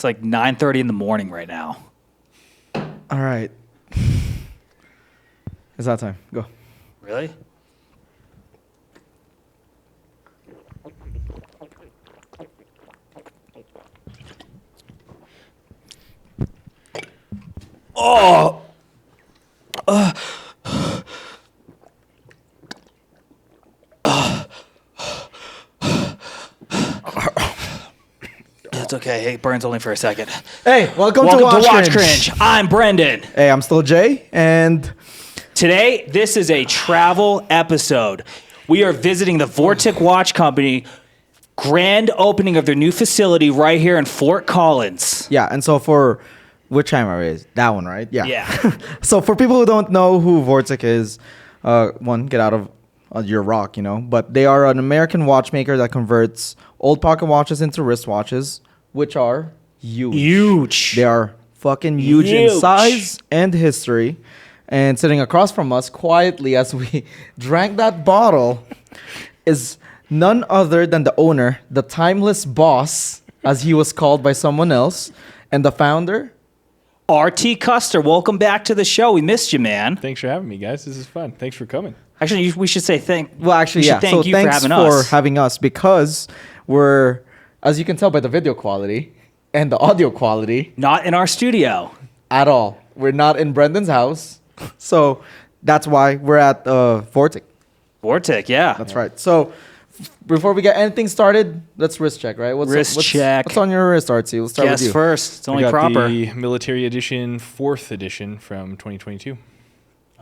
It's like 9:30 in the morning right now. All right. It's that time. Go. Really? Oh! It's okay. It burns only for a second. Hey, welcome Welcome to Watch Cringe. I'm Brendan. Hey, I'm still Jay, and Today, this is a travel episode. We are visiting the Vortic Watch Company grand opening of their new facility right here in Fort Collins. yeah, and so for which camera is that one, right? Yeah. Yeah. So for people who don't know who Vortic is, one, get out of your rock, you know. But they are an American watchmaker that converts old pocket watches into wristwatches, which are huge. Huge. They are fucking huge in Huge. size and history. And sitting across from us quietly as we drank that bottle is none other than the owner, the timeless boss, as he was called by someone else, and the founder. RT Custer, welcome back to the show. We missed you, man. Thanks for having me, guys. This is fun. Thanks for coming. Actually, we should say thank. Well, actually, we should yeah. Thank So you thanks for having us. having us because we're, as you can tell by the video quality and the audio quality, Not in our studio. at all. We're not in Brendan's house. So that's why we're at Vortic. Vortic, yeah. That's right. So before we get anything started, let's wrist check, right? Wrist check. What's on your wrist, RT? Let's start Guess with you. first. It's I only got proper. the military edition, 4th edition from 2022.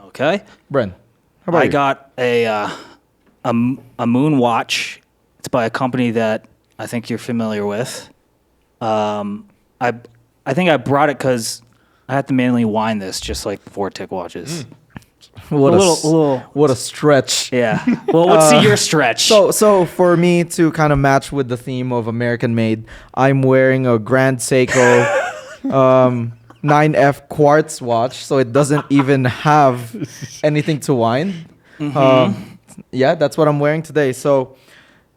Okay. Bren, how about I you? got a moon watch. It's by a company that I think you're familiar with. I think I brought it because I had to manually wind this, just like Vortic watches. What a a little- what a stretch. Yeah. Well, let's see your stretch. So for me to kind of match with the theme of American made, I'm wearing a Grand Seiko 9F quartz watch, so it doesn't even have anything to wind. Yeah, that's what I'm wearing today. So,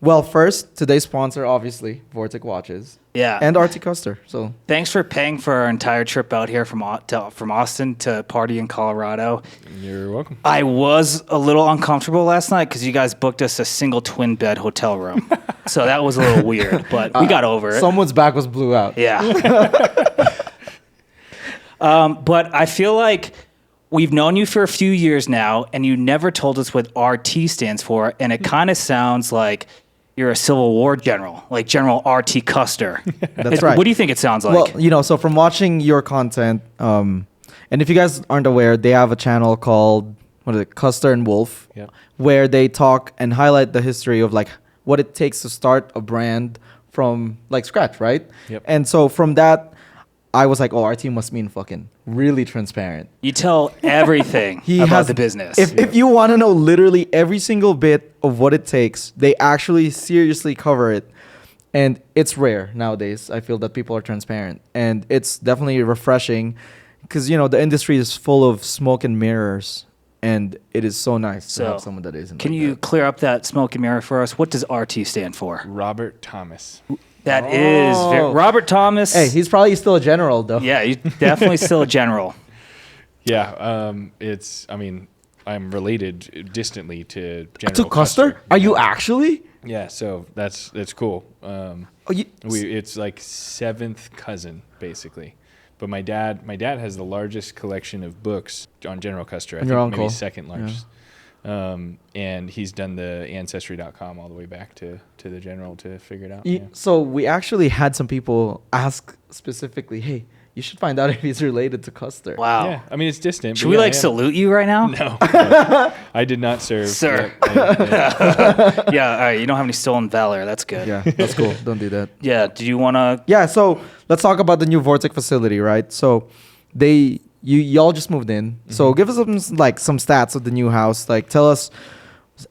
well, first, today's sponsor, obviously, Vortic Watches yeah. and RT Custer. So Thanks for paying for our entire trip out here from Austin to party in Colorado. You're welcome. I was a little uncomfortable last night because you guys booked us a single twin bed hotel room. So that was a little weird, but we got over it. someone's back was blew out. Yeah. But I feel like we've known you for a few years now, and you never told us what RT stands for, and it kind of sounds like you're a Civil War general, like General RT Custer. That's right. What do you think it sounds like? Well, you know, so from watching your content, and if you guys aren't aware, they have a channel called, what is it, Custer and Wolf, Yep. where they talk and highlight the history of like what it takes to start a brand from like scratch, right? Yep. And so from that, I was like, oh, RT must mean fucking really transparent. You tell everything about the business. If you want to know literally every single bit of what it takes, they actually seriously cover it. And it's rare nowadays. I feel that people are transparent. And it's definitely refreshing because, you know, the industry is full of smoke and mirrors. And it is so nice to have someone that isn't. Can like you that. clear up that smoke and mirror for us? What does RT stand for? Robert Thomas. That is Robert Thomas. Hey, he's probably still a general, though. Yeah, you're definitely still a general. Yeah, I'm related distantly to General To Custer? Are you actually? Yeah, so that's cool. It's like 7th cousin, basically. But my dad has the largest collection of books on General Custer. I And think your uncle. maybe second largest. And he's done the Ancestry.com all the way back to the General to figure it out. Yeah. So we actually had some people ask specifically, hey, you should find out if he's related to Custer. Wow. Yeah, I mean, it's distant. Should but we yeah, I am. salute you right now? No, I did not serve. Sir. Yeah. Yeah, all right. You don't have any stolen valor. That's good. Yeah, that's cool. Don't do that. Yeah. Do you want to? Yeah, so let's talk about the new Vortic facility, right? So y'all just moved in. So give us some stats of the new house. Like tell us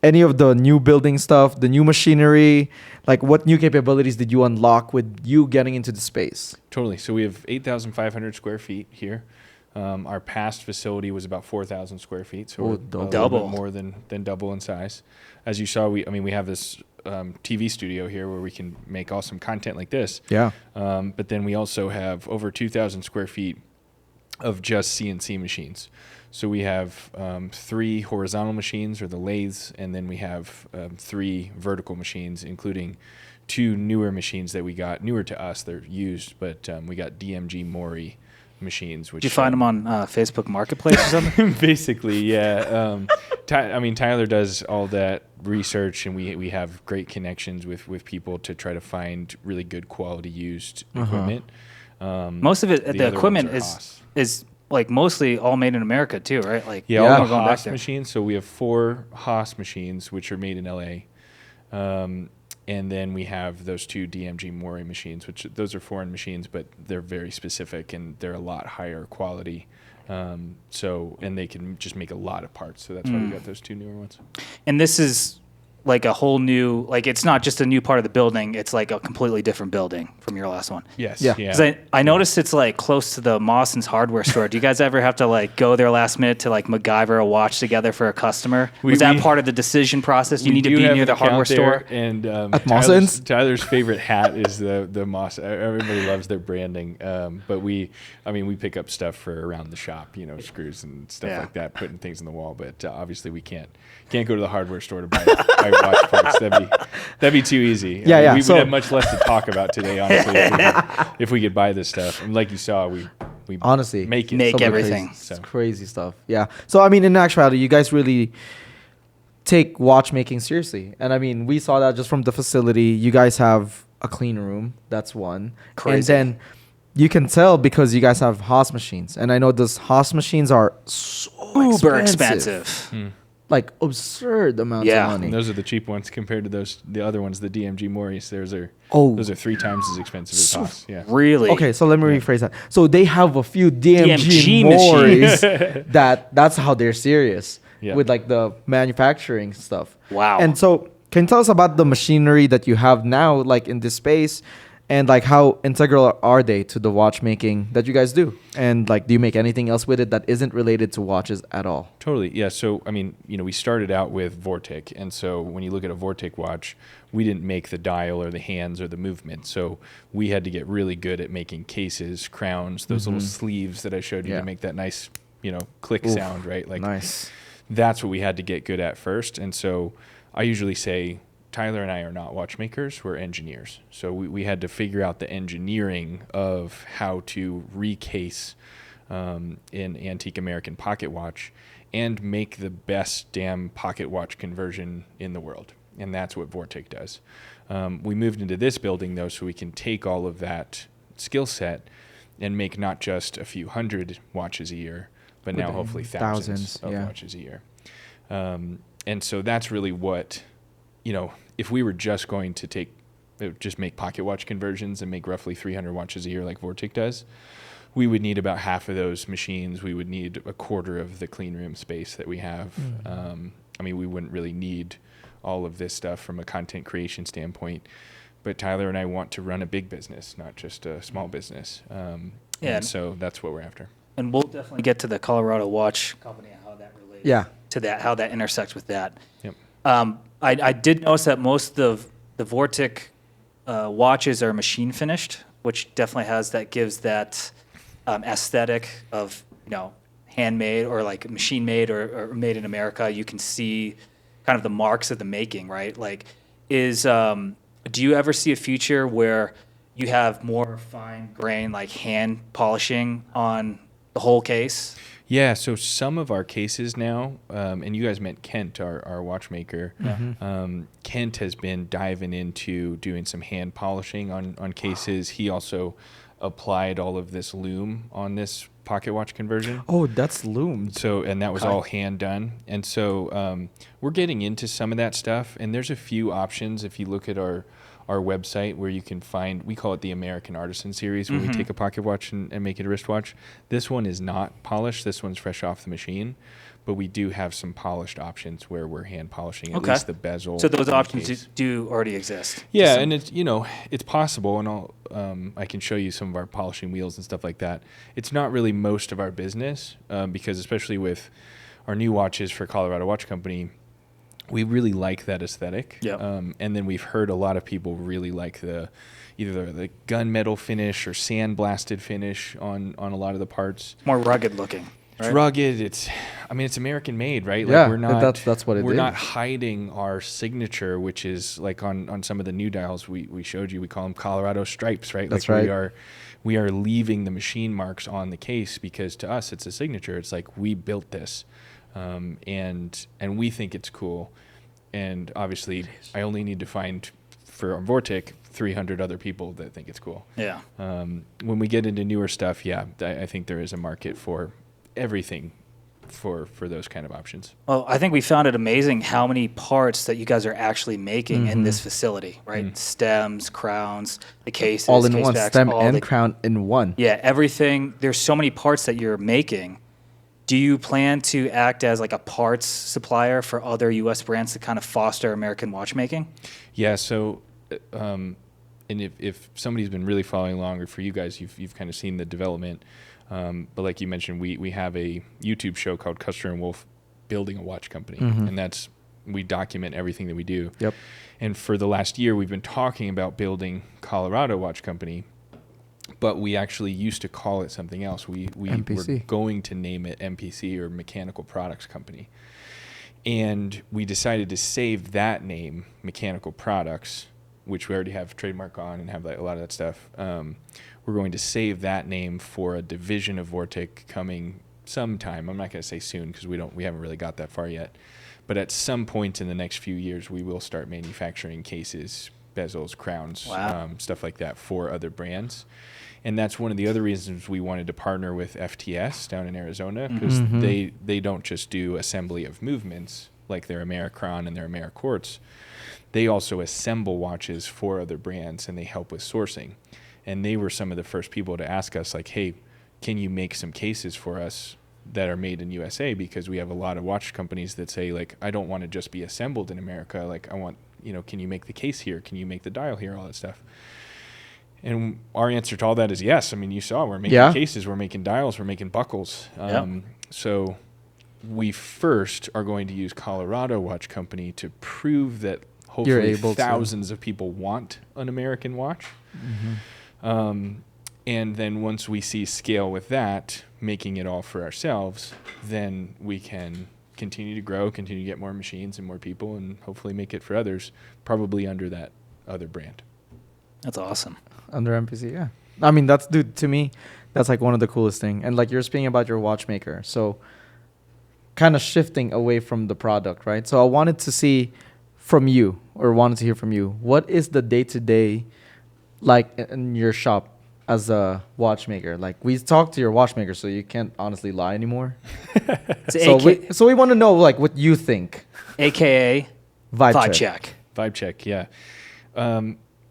any of the new building stuff, the new machinery, like what new capabilities did you unlock with you getting into the space? Totally. So we have 8,500 square feet here. Our past facility was about 4,000 square feet, so Oh, we're a double. little bit more than double in size. As you saw, we have this TV studio here where we can make awesome content like this. Yeah. But then we also have over 2,000 square feet of just CNC machines. So we have 3 horizontal machines, or the lathes, and then we have 3 vertical machines, including 2 newer machines that we got, newer to us, they're used, but we got DMG Mori machines. Which, Did you find them on Facebook Marketplace or something? Basically, yeah. Tyler does all that research, and we have great connections with people to try to find really good quality used equipment. Most of it, the equipment is like mostly all made in America too, right? Like all the we're going back Haas there. machines. So we have 4 Haas machines, which are made in LA. And then we have those 2 DMG Mori machines, which those are foreign machines, but they're very specific and they're a lot higher quality. And they can just make a lot of parts. So that's why we got those 2 newer ones. And this is like a whole new, like it's not just a new part of the building. It's like a completely different building from your last one. Yes. Yeah. 'Cause I noticed it's like close to the Mawson's hardware store. Do you guys ever have to like go there last minute to like MacGyver a watch together for a customer? Was that part of the decision process? You need to be near the hardware store? And At Mawson's? Tyler's favorite hat is the Moss. Everybody loves their branding. But we pick up stuff for around the shop, screws and stuff like that, putting things in the wall. But obviously we can't go to the hardware store to buy watch parts. That'd be too easy. Yeah. We would have much less to talk about today, honestly, if we could buy this stuff. And like you saw, we honestly make everything. It's crazy stuff. Yeah. So I mean, in actuality, you guys really take watchmaking seriously, and I mean, we saw that just from the facility. You guys have a clean room. That's one. Crazy. And then you can tell because you guys have Haas machines, and I know those Haas machines are so Uber expensive. Like absurd amounts of money. And those are the cheap ones compared to the other ones, the DMG Moris. Those are 3 times as expensive as Haas. Yeah. Really? Okay, so let me rephrase that. So they have a few DMG Moris that's how they're serious with like the manufacturing stuff. Wow. And so can you tell us about the machinery that you have now, like in this space, and like how integral are they to the watchmaking that you guys do? And like, do you make anything else with it that isn't related to watches at all? Totally. Yeah. So, I mean, we started out with Vortic. And so when you look at a Vortic watch, we didn't make the dial or the hands or the movement. So we had to get really good at making cases, crowns, those little sleeves that I showed you to make that nice, click sound, right? Like Nice. That's what we had to get good at first. And so I usually say, Tyler and I are not watchmakers, we're engineers. So we had to figure out the engineering of how to recase an antique American pocket watch and make the best damn pocket watch conversion in the world. And that's what Vortic does. We moved into this building, though, so we can take all of that skill set and make not just a few hundred watches a year, but now hopefully thousands of watches a year. And so that's really what, if we were just going to just make pocket watch conversions and make roughly 300 watches a year like Vortic does, we would need about half of those machines. We would need a quarter of the clean room space that we have. We wouldn't really need all of this stuff from a content creation standpoint. But Tyler and I want to run a big business, not just a small business. And so that's what we're after. And we'll definitely get to the Colorado Watch Company and how that relates to that, how that intersects with that. Yep. I did notice that most of the Vortic watches are machine finished, which definitely gives that aesthetic of, handmade or like machine made or made in America. You can see kind of the marks of the making, right? Like do you ever see a future where you have more fine grain, like hand polishing on the whole case? Yeah, so some of our cases now, and you guys met Kent, our watchmaker. Kent has been diving into doing some hand polishing on cases. He also applied all of this loom on this pocket watch conversion. Oh, that's loom. So, and that was all hand done. And so we're getting into some of that stuff, and there's a few options if you look at our website where you can find, we call it the American Artisan Series, where we take a pocket watch and make it a wristwatch. This one is not polished. This one's fresh off the machine. But we do have some polished options where we're hand polishing at least the bezel. So those options do already exist. Yeah, and it's it's possible, and I can show you some of our polishing wheels and stuff like that. It's not really most of our business because especially with our new watches for Colorado Watch Company, we really like that aesthetic. Yep. And then we've heard a lot of people really like either the gunmetal finish or sandblasted finish on a lot of the parts. More rugged looking. It's Right? rugged. It's American made, right? Yeah, Like we're not. that's what it We're is. not hiding our signature, which is like on some of the new dials we showed you. We call them Colorado stripes, right? That's like right. We are leaving the machine marks on the case because to us it's a signature. It's like we built this, and we think it's cool. And obviously, I only need to find for Vortic 300 other people that think it's cool. Yeah. When we get into newer stuff, yeah, I think there is a market for everything for those kind of options. Well, I think we found it amazing how many parts that you guys are actually making in this facility, right? Mm. Stems, crowns, the cases, All in case one, backs, stem all and the- crown in one. Yeah, everything. There's so many parts that you're making. Do you plan to act as like a parts supplier for other U.S. brands to kind of foster American watchmaking? Yeah. So, and if somebody's been really following along, or for you guys, you've kind of seen the development. But like you mentioned, we have a YouTube show called Custer and Wolf Building a Watch Company, and we document everything that we do. Yep. And for the last year, we've been talking about building Colorado Watch Company, but we actually used to call it something else. We were MPC. going to name it MPC, or Mechanical Products Company. And we decided to save that name, Mechanical Products, which we already have trademark on and have like a lot of that stuff. We're going to save that name for a division of Vortic coming sometime. I'm not going to say soon because we haven't really got that far yet. But at some point in the next few years, we will start manufacturing cases, bezels, crowns, Wow. stuff like that for other brands. And that's one of the other reasons we wanted to partner with FTS down in Arizona, because they don't just do assembly of movements like their Americron and their Ameriquartz. They also assemble watches for other brands, and they help with sourcing. And they were some of the first people to ask us, like, hey, can you make some cases for us that are made in USA? Because we have a lot of watch companies that say, like, I don't want to just be assembled in America. Like, I want, can you make the case here? Can you make the dial here? All that stuff. And our answer to all that is yes. I mean, you saw we're making cases, we're making dials, we're making buckles. So we first are going to use Colorado Watch Company to prove that hopefully thousands of people want an American watch. And then once we see scale with that, making it all for ourselves, then we can continue to grow, continue to get more machines and more people, and hopefully make it for others, probably under that other brand. That's awesome. Under MPC, yeah. I mean, to me, that's like one of the coolest thing. And like you're speaking about your watchmaker, so kind of shifting away from the product, right? So I wanted to see from you, or wanted to hear from you, what is the day-to-day like in your shop as a watchmaker? Like, we talked to your watchmaker, so you can't honestly lie anymore. So we want to know like what you think. AKA Vibe check. Vibe check, yeah.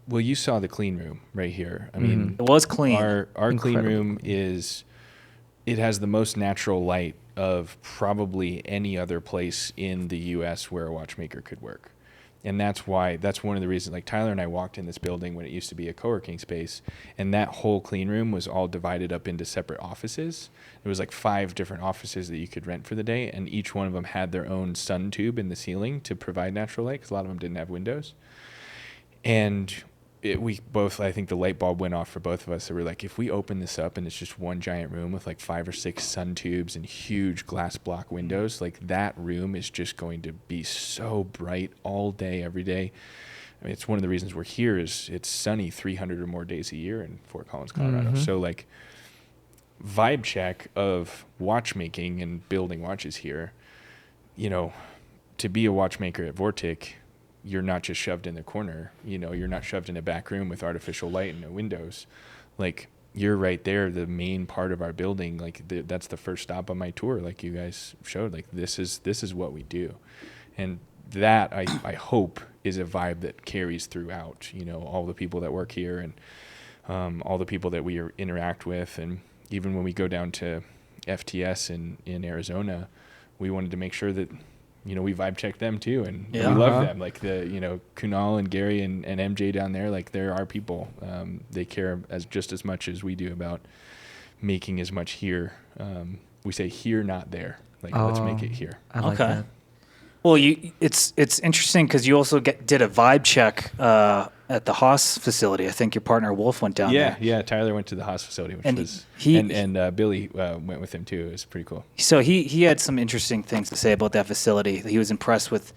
Well, you saw the clean room right here. I mean, It was clean. Our clean Incredible. room it has the most natural light of probably any other place in the U.S. where a watchmaker could work. And that's one of the reasons, like Tyler and I walked in this building when it used to be a co-working space, and that whole clean room was all divided up into separate offices. There was like 5 different offices that you could rent for the day, and each one of them had their own sun tube in the ceiling to provide natural light, because a lot of them didn't have windows. And I think the light bulb went off for both of us. So we're like, if we open this up and it's just one giant room with like 5 or 6 sun tubes and huge glass block windows, like that room is just going to be so bright all day, every day. I mean, it's one of the reasons we're here is it's sunny 300 or more days a year in Fort Collins, Colorado. So like vibe check of watchmaking and building watches here, to be a watchmaker at Vortic, you're not just shoved in the corner, you're not shoved in a back room with artificial light and no windows. Like, you're right there, the main part of our building. Like, that's the first stop on my tour. Like you guys showed, like, this is what we do. And that I hope is a vibe that carries throughout, all the people that work here and all the people that we interact with. And even when we go down to FTS in Arizona, we wanted to make sure that, we vibe check them too, and we love them. Like Kunal and Gary and MJ down there, like they're our people. They care just as much as we do about making as much here. We say here, not there. Like, let's make it here. I like that. Well, it's interesting because you also did a vibe check at the Haas facility. I think your partner Wolf went down there. Yeah. Tyler went to the Haas facility, which And was he- and Billy went with him too. It was pretty cool. So he had some interesting things to say about that facility. He was impressed with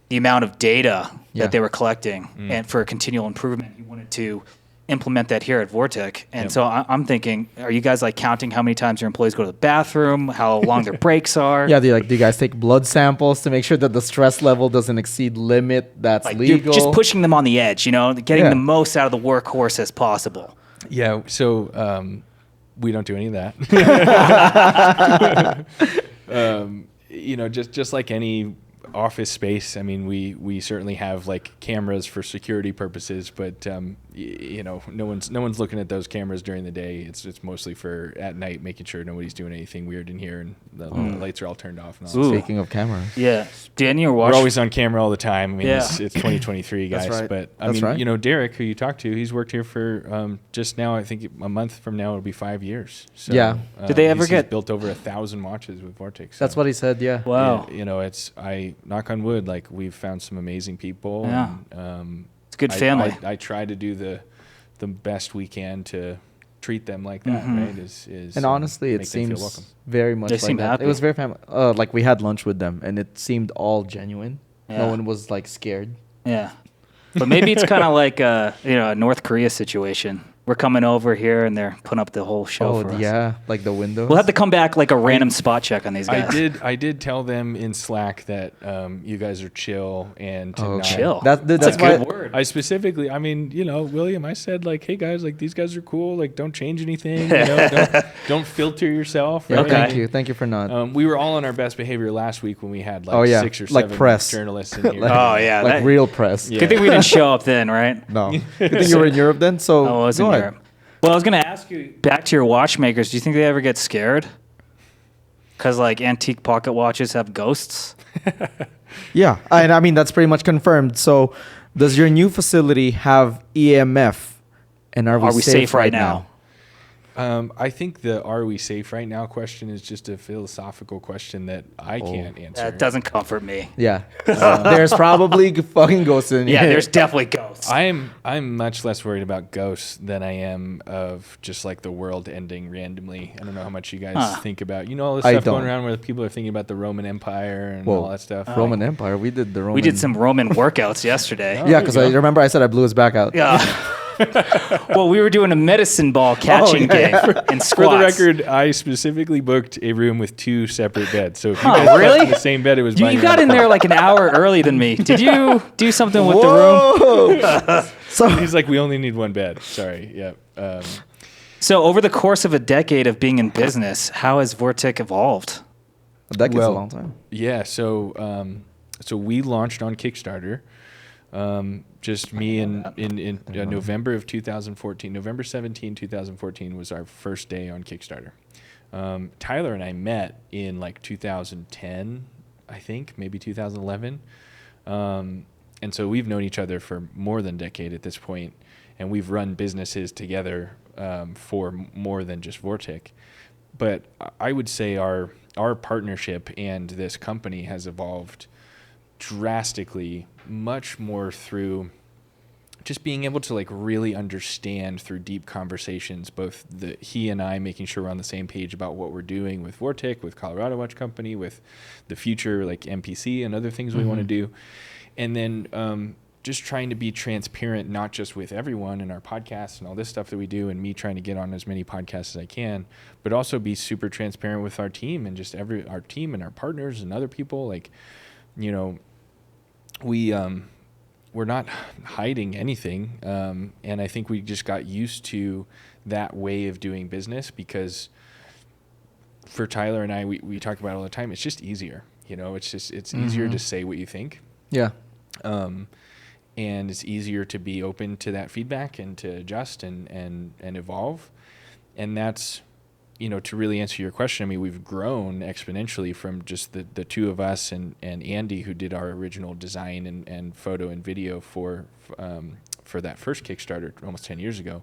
the amount of data Yeah. that they were collecting, and for continual improvement, he wanted to implement that here at Vortic. And Yep. so I'm thinking, are you guys like counting how many times your employees go to the bathroom, how long their breaks are? Yeah, do you guys take blood samples to make sure that the stress level doesn't exceed limit that's Like legal? you're just pushing them on the edge, getting Yeah. the most out of the workhorse as possible. Yeah. So we don't do any of that. Just like any office space, I mean, we certainly have like cameras for security purposes, but no one's looking at those cameras during the day. It's mostly for at night, making sure nobody's doing anything weird in here and the lights are all turned off. And all that Ooh. stuff. Speaking of cameras. Yeah. Danny or Watch? We're always on camera all the time. I mean, Yeah. it's 2023, guys. That's right. But I That's mean, right. Derek, who you talked to, he's worked here for just now. I think a month from now it'll be 5 years. So, Yeah. Did they ever he's get- built over 1,000 watches with Vortic? That's what he said, yeah. Wow. Yeah, I knock on wood. Like we've found some amazing people. Yeah. And, It's a good family. I try to do the best we can to treat them like that. Right? Is And honestly, it make them feel welcome. seems very much They like seem that. happy. It was very family. Like we had lunch with them, and it seemed all genuine. Yeah. No one was like scared. Yeah. But maybe it's kind of like a North Korea situation. We're coming over here and they're putting up the whole show for us. yeah, like the windows. We'll have to come back like a random spot check on these guys. I did tell them in Slack that you guys are chill and to not, Chill. That's a why- good word. I specifically, I mean, William, I said like, hey guys, like these guys are cool. Like, don't change anything. Don't filter yourself. Yeah, Right? Okay. thank you for not. We were all on our best behavior last week when we had like Oh, yeah. 6 or Like 7 press. journalists in here. Oh, yeah. like that- real press. Yeah. Good thing we didn't show up then, right? No. You think you were in Europe then? So I was in go ahead. Europe. Well, I was going to ask you, back to your watchmakers, do you think they ever get scared? Because like antique pocket watches have ghosts? Yeah, and I mean that's pretty much confirmed. So, does your new facility have EMF? And are we safe right now? I think the "Are we safe right now?" question is just a philosophical question that I can't answer. That doesn't comfort me. Yeah, there's probably fucking ghosts in Yeah, here. there's definitely ghosts. I'm much less worried about ghosts than I am of just like the world ending randomly. I don't know how much you guys think about all this I stuff going don't. around where people are thinking about the Roman Empire and Whoa. all that stuff. Roman Empire. We did the Roman. We did some Roman workouts yesterday. Yeah, because I remember I said I blew his back out. Yeah. Well, we were doing a medicine ball catching game in squats. For the record, I specifically booked a room with 2 separate beds. So if you Huh, guys slept really? in the same bed, it was You mine. got in there like an hour early than me. Did you do something with the room? Whoa! So He's like, we only need 1 bed. Sorry. Yeah. So over the course of a decade of being in business, how has Vortic evolved? that gets a Well, long time. Yeah, so we launched on Kickstarter. Just me in November of 2014, November 17, 2014 was our first day on Kickstarter. Tyler and I met in like 2010, I think, maybe 2011. And so we've known each other for more than a decade at this point, and we've run businesses together for more than just Vortic. But I would say our partnership and this company has evolved drastically, much more through just being able to like really understand through deep conversations, both he and I making sure we're on the same page about what we're doing with Vortic, with Colorado Watch Company, with the future like MPC and other things we want to do, and then just trying to be transparent, not just with everyone in our podcasts and all this stuff that we do, and me trying to get on as many podcasts as I can, but also be super transparent with our team and just our team and our partners and other people. Like, we're not hiding anything, and I think we just got used to that way of doing business because for Tyler and I, we talk about it all the time. It's just easier, it's easier to say what you think. Yeah. And it's easier to be open to that feedback and to adjust and evolve. And that's, to really answer your question, I mean, we've grown exponentially from just the 2 of us and Andy, who did our original design and photo and video for that first Kickstarter almost 10 years ago,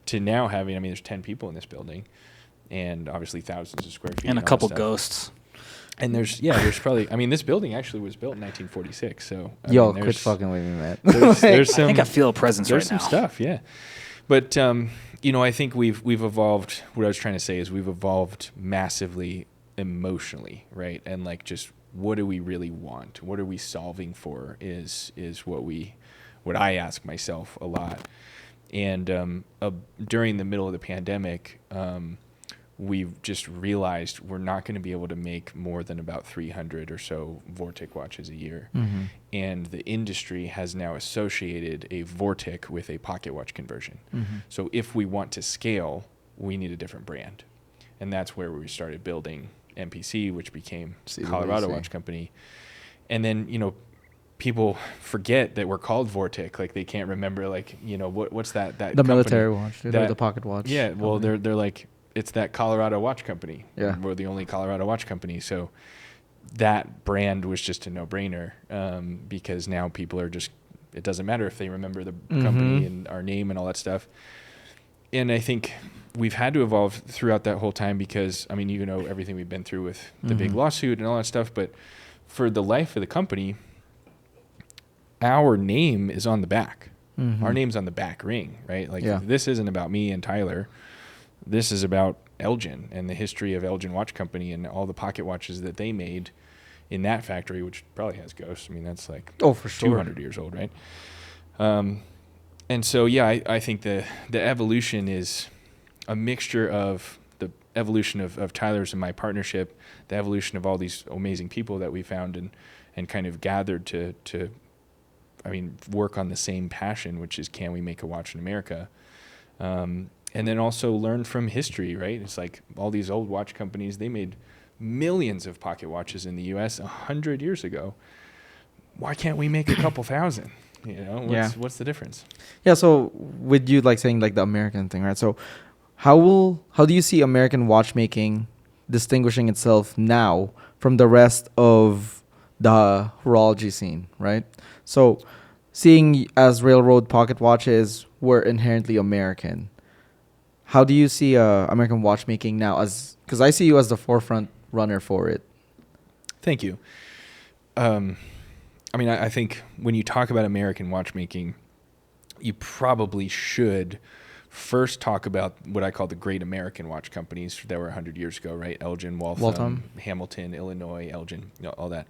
to now having, I mean, there's 10 people in this building and obviously thousands of square feet. And a all couple that stuff. ghosts. And there's probably, I mean, this building actually was built in 1946. So Yo, mean, quit fucking with me, man. there's I some, think I feel a presence there's right some now. stuff, yeah. But you know, I think we've evolved. What I was trying to say is we've evolved massively emotionally, right? And like, just what do we really want? What are we solving for? Is what I ask myself a lot. And during the middle of the pandemic, we've just realized we're not going to be able to make more than about 300 or so Vortic watches a year. Mm-hmm. And the industry has now associated a Vortic with a pocket watch conversion. Mm-hmm. So if we want to scale, we need a different brand. And that's where we started building MPC, which became Colorado Watch Company. And then, you know, people forget that we're called Vortic. Like, they can't remember, like, you know, what's that The company? military watch, dude, or That- the pocket watch. Yeah, well, company. they're like, it's that Colorado Watch Company. Yeah. We're the only Colorado Watch Company. So that brand was just a no-brainer, because now people are just, it doesn't matter if they remember the company and our name and all that stuff. And I think we've had to evolve throughout that whole time because, I mean, you know, everything we've been through with the big lawsuit and all that stuff. But for the life of the company, our name is on the back. Mm-hmm. Our name's on the back ring, right? Like, Yeah. this isn't about me and Tyler. This is about Elgin and the history of Elgin Watch Company and all the pocket watches that they made in that factory, which probably has ghosts. I mean, that's like for sure. 200 years old, right? And so, yeah, I think the evolution is a mixture of the evolution of Tyler's and my partnership, the evolution of all these amazing people that we found and kind of gathered to work on the same passion, which is, can we make a watch in America? And then also learn from history, right? It's like all these old watch companies, they made millions of pocket watches in the U.S. 100 years ago. Why can't we make a couple thousand? You know, what's the difference? Yeah, so with you like saying like the American thing, right? So how do you see American watchmaking distinguishing itself now from the rest of the horology scene, right? So seeing as railroad pocket watches were inherently American, how do you see American watchmaking now? As because I see you as the forefront runner for it. Thank you. I mean, I think when you talk about American watchmaking, you probably should first talk about what I call the great American watch companies that were 100 years ago, right? Elgin, Waltham, Hamilton, Illinois, Elgin, you know, all that.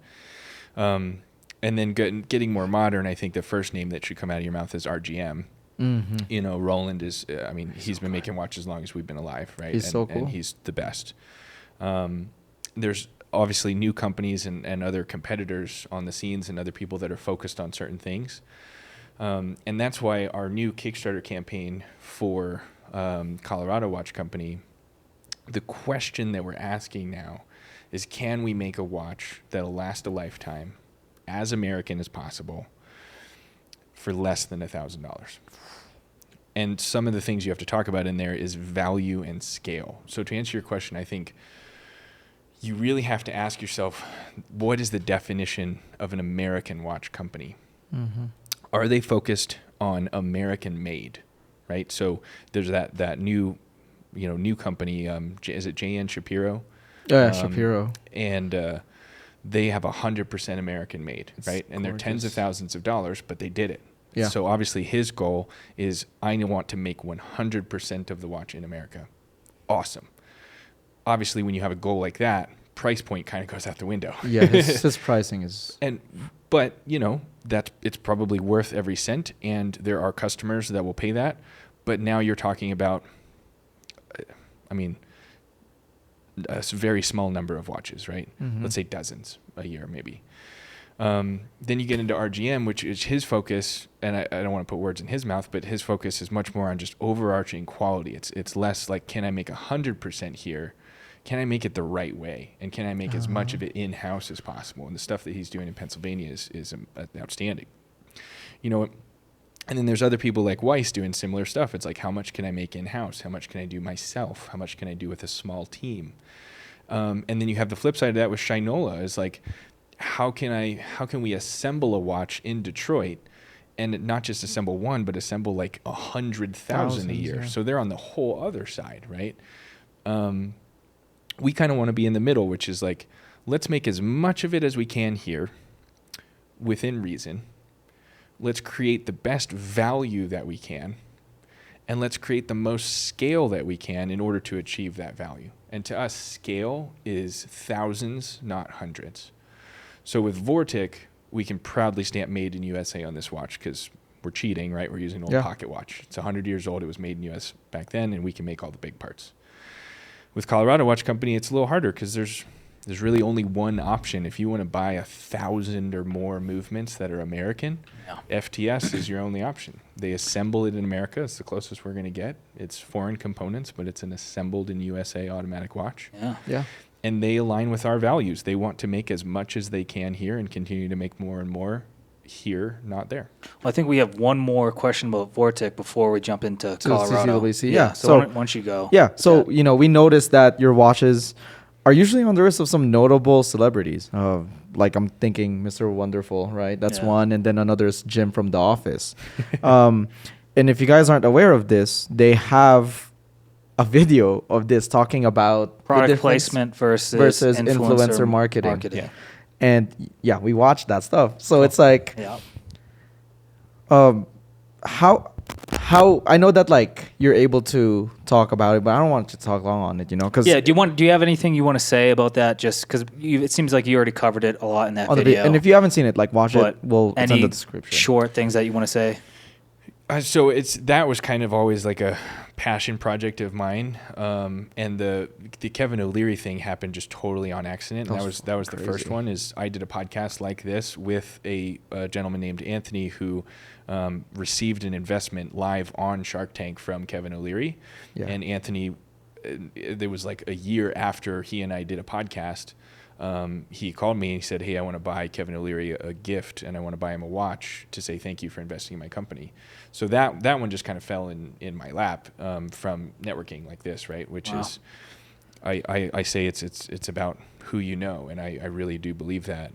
And then getting more modern, I think the first name that should come out of your mouth is RGM. Mm-hmm. You know, Roland is, he's been making watches as long as we've been alive, right? He's so cool. And he's the best. There's obviously new companies and other competitors on the scenes and other people that are focused on certain things. And that's why our new Kickstarter campaign for Colorado Watch Company, the question that we're asking now is, can we make a watch that'll last a lifetime, as American as possible, for less than $1,000? And some of the things you have to talk about in there is value and scale. So to answer your question, I think you really have to ask yourself, what is the definition of an American watch company? Mm-hmm. Are they focused on American made, right? So there's that new company, is it J.N. Shapiro? Yeah, Shapiro. And they have 100% American made, right? And they're tens of thousands of dollars, but they did it. Yeah. So obviously his goal is, I want to make 100% of the watch in America. Awesome. Obviously, when you have a goal like that, price point kind of goes out the window. Yeah, his pricing is... But you know, it's probably worth every cent, and there are customers that will pay that. But now you're talking about, a very small number of watches, right? Mm-hmm. Let's say dozens a year, maybe. Then you get into RGM, which is his focus, and I don't want to put words in his mouth, but his focus is much more on just overarching quality. It's less like, can I make 100% here? Can I make it the right way? And can I make as much of it in-house as possible? And the stuff that he's doing in Pennsylvania is outstanding. You know, and then there's other people like Weiss doing similar stuff. It's like, how much can I make in-house? How much can I do myself? How much can I do with a small team? And then you have the flip side of that with Shinola, is like, how can we assemble a watch in Detroit, and not just assemble one, but assemble like 100,000 a year? Yeah. So they're on the whole other side, right? We kind of want to be in the middle, which is like, let's make as much of it as we can here within reason. Let's create the best value that we can, and let's create the most scale that we can in order to achieve that value. And to us, scale is thousands, not hundreds. So with Vortic, we can proudly stamp made in USA on this watch because we're cheating, right? We're using an old pocket watch. It's 100 years old. It was made in US back then, and we can make all the big parts. With Colorado Watch Company, it's a little harder because there's really only one option. If you want to buy 1,000 or more movements that are American, FTS is your only option. They assemble it in America. It's the closest we're going to get. It's foreign components, but it's an assembled in USA automatic watch. Yeah. And they align with our values. They want to make as much as they can here and continue to make more and more here, not there. Well, I think we have one more question about Vortic before we jump into Colorado. CCWC. Yeah. So why don't you go? Yeah. So, we noticed that your watches are usually on the wrist of some notable celebrities. Like I'm thinking Mr. Wonderful, right? That's one. And then another is Jim from The Office. And if you guys aren't aware of this, they have a video of this talking about product placement versus influencer marketing. Yeah. And we watched that stuff. So it's like, how I know that like you're able to talk about it, but I don't want to talk long on it, because do you have anything you want to say about that? Just because it seems like you already covered it a lot in that video. And if you haven't seen it, like watch it. We'll send the description. Short things that you want to say? So that was kind of always like a passion project of mine, and the Kevin O'Leary thing happened just totally on accident. And that was the first one. Is I did a podcast like this with a gentleman named Anthony who received an investment live on Shark Tank from Kevin O'Leary, and Anthony. There was like a year after he and I did a podcast. He called me and he said, "Hey, I want to buy Kevin O'Leary a gift, and I want to buy him a watch to say thank you for investing in my company." So that one just kind of fell in my lap from networking like this, right? Which is, I say it's about who you know, and I really do believe that.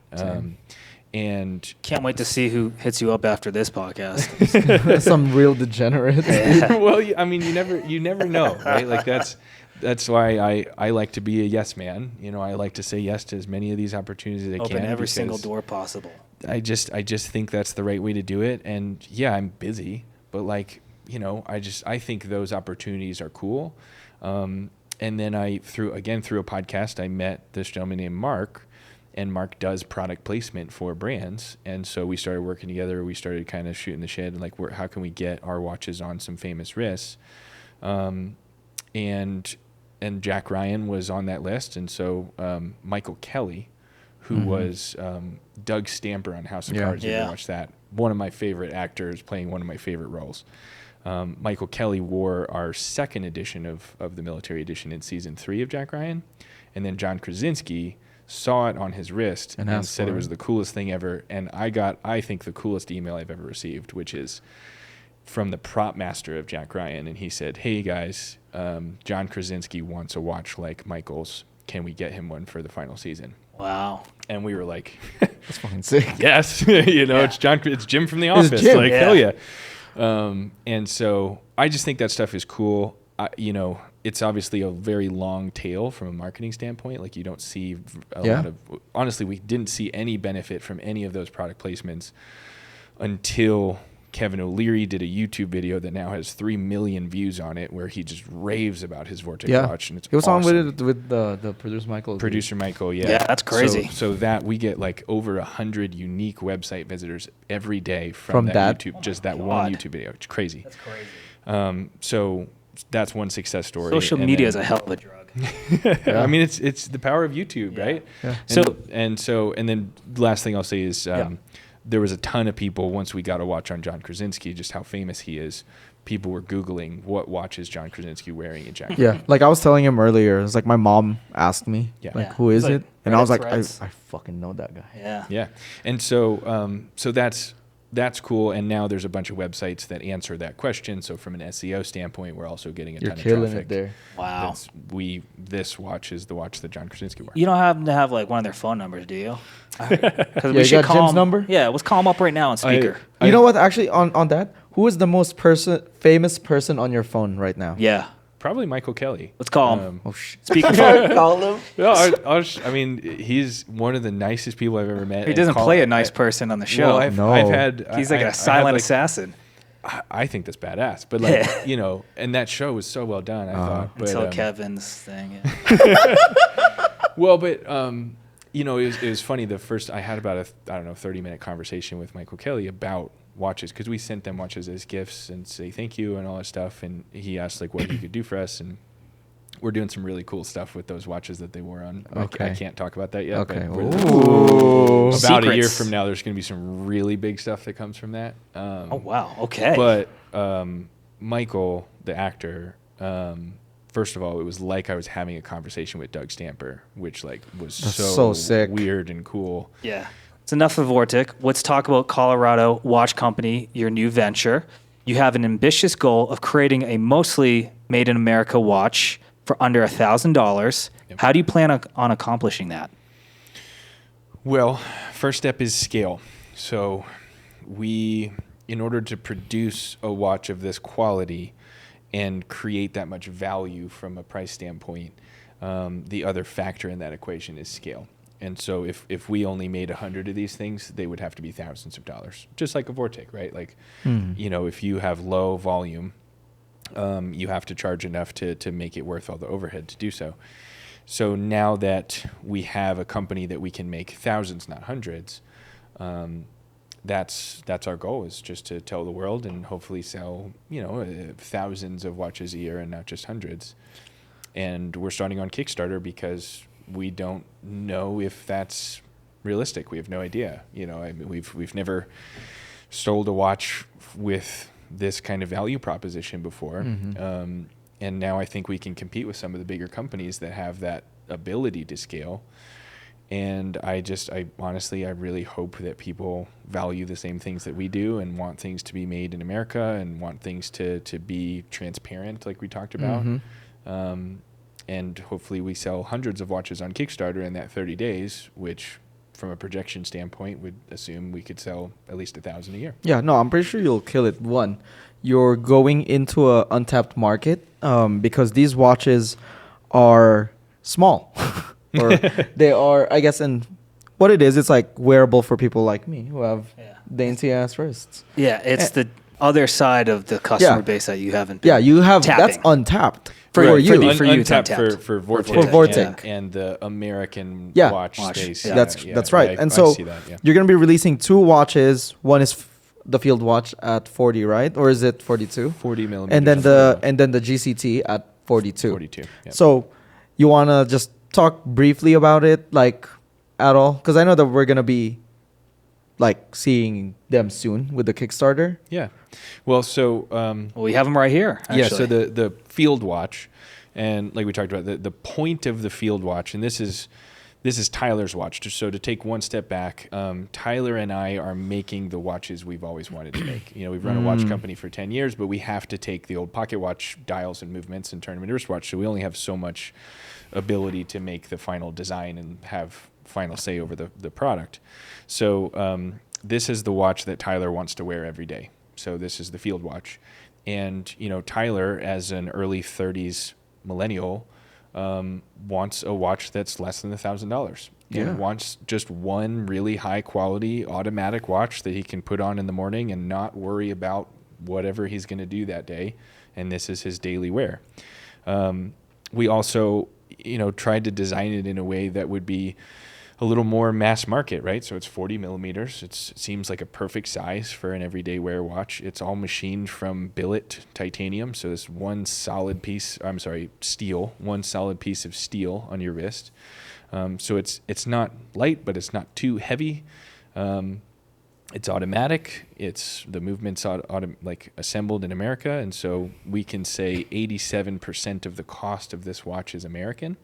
And can't wait to see who hits you up after this podcast. Some real degenerates. Well, I mean, you never know, right? Like that's why I like to be a yes man. I like to say yes to as many of these opportunities as I can. Open every single door possible. I just think that's the right way to do it. And I'm busy, but I think those opportunities are cool. And then through a podcast, I met this gentleman named Mark, and Mark does product placement for brands. And so we started working together. We started kind of shooting the shit and like, how can we get our watches on some famous wrists? And Jack Ryan was on that list. And so Michael Kelly, who was Doug Stamper on House of Cards. You ever watch that? One of my favorite actors playing one of my favorite roles. Michael Kelly wore our second edition of the military edition in season 3 of Jack Ryan. And then John Krasinski saw it on his wrist and said it was the coolest thing ever. And I got, I think, the coolest email I've ever received, which is from the prop master of Jack Ryan. And he said, "Hey guys, John Krasinski wants a watch like Michael's. Can we get him one for the final season?" Wow. And we were like, that's fucking sick. Yes. It's Jim from The Office. Like, hell yeah. And so I just think that stuff is cool. It's obviously a very long tail from a marketing standpoint. Like, you don't see a lot of, honestly, we didn't see any benefit from any of those product placements until Kevin O'Leary did a YouTube video that now has 3 million views on it, where he just raves about his Vortic watch, and it's he was awesome. on with the producer Michael. Producer Michael, yeah, that's crazy. So that we get like over 100 unique website visitors every day from that YouTube, one YouTube video. It's crazy. That's crazy. So that's one success story. Social media is a hell of a drug. I mean, it's the power of YouTube, right? Yeah. And then the last thing I'll say is. There was a ton of people, once we got a watch on John Krasinski, just how famous he is, people were Googling what watch is John Krasinski wearing in Jack. Yeah, like I was telling him earlier, it's like my mom asked me, who is it? And I was like, I fucking know that guy. Yeah. Yeah. And so that's cool. And now there's a bunch of websites that answer that question. So from an SEO standpoint, we're also getting a ton of traffic. You're killing it there. Wow. This watch is the watch that John Krasinski wore. You don't happen to have like one of their phone numbers, do you? Because we should call Jim's number? Yeah, let's call him up right now on speaker. You know what? Actually, on that, who is the most famous person on your phone right now? Yeah. Probably Michael Kelly. Let's call him. Oh shit. Speaking for Call him. No, I mean, he's one of the nicest people I've ever met. he doesn't play a nice person on the show. Well, I've No. had. He's like a silent assassin. I think that's badass, but like and that show was so well done. I thought, but, Until Kevin's thing. well, but it was funny. The first I had about 30-minute conversation with Michael Kelly about watches because we sent them watches as gifts and say thank you and all that stuff, and he asked like what he could do for us, and we're doing some really cool stuff with those watches that they wore on. Okay. I can't talk about that yet. Okay. But Ooh. about a year Secrets. from now, there's going to be some really big stuff that comes from that. Oh wow. Okay. But Michael, the actor, first of all, it was like I was having a conversation with Doug Stamper, which like was That's so so sick. weird and cool. Yeah. It's enough of Vortic. Let's talk about Colorado Watch Company, your new venture. You have an ambitious goal of creating a mostly made in America watch for under $1,000. Yep. How do you plan on accomplishing that? Well, first step is scale. So in order to produce a watch of this quality and create that much value from a price standpoint, the other factor in that equation is scale. And so if we only made 100 of these things, they would have to be thousands of dollars, just like a Vortic, right? Like, if you have low volume, you have to charge enough to make it worth all the overhead to do so. So now that we have a company that we can make thousands, not hundreds, that's our goal, is just to tell the world and hopefully sell, thousands of watches a year and not just hundreds. And we're starting on Kickstarter because we don't know if that's realistic. We have no idea. We've never sold a watch with this kind of value proposition before. And now I think we can compete with some of the bigger companies that have that ability to scale. And I honestly really hope that people value the same things that we do and want things to be made in America and want things to be transparent, like we talked about. And hopefully we sell hundreds of watches on Kickstarter in that 30 days, which from a projection standpoint would assume we could sell at least 1,000 a year. Yeah, no, I'm pretty sure you'll kill it. One, you're going into a untapped market because these watches are small. Or they are, I guess, and what it is, it's like wearable for people like me who have dainty ass wrists. Yeah, it's the other side of the customer base that you haven't been you have tapping. That's untapped For you. you. For it's Untapped untapped. for Vortic. For Vortic. And the American Yeah. watch Watch. space. Yeah. That's right. I And so see that, yeah. you're going to be releasing two watches. One is the field watch at 40, right? Or is it 42? 40 millimeters. And then the GCT at 42. 42. Yeah. So you want to just talk briefly about it, like, at all? Because I know that we're going to be like seeing them soon with the Kickstarter. Yeah. Well, so We have them right here. Actually. yeah, so the field watch, and like we talked about, the point of the field watch, and this is Tyler's watch. So to take one step back, Tyler and I are making the watches we've always wanted to make. We've run a watch company for 10 years, but we have to take the old pocket watch dials and movements and turn them into wristwatch. So we only have so much ability to make the final design and have final say over the product. So this is the watch that Tyler wants to wear every day. So this is the field watch. And, Tyler, as an early 30s millennial, wants a watch that's less than $1,000. Yeah. And wants just one really high quality automatic watch that he can put on in the morning and not worry about whatever he's going to do that day. And this is his daily wear. We also, tried to design it in a way that would be a little more mass market, right? So it's 40 millimeters. It seems like a perfect size for an everyday wear watch. It's all machined from billet titanium. So this one solid piece of steel on your wrist. So it's not light, but it's not too heavy. It's automatic. The movement's assembled in America. And so we can say 87% of the cost of this watch is American.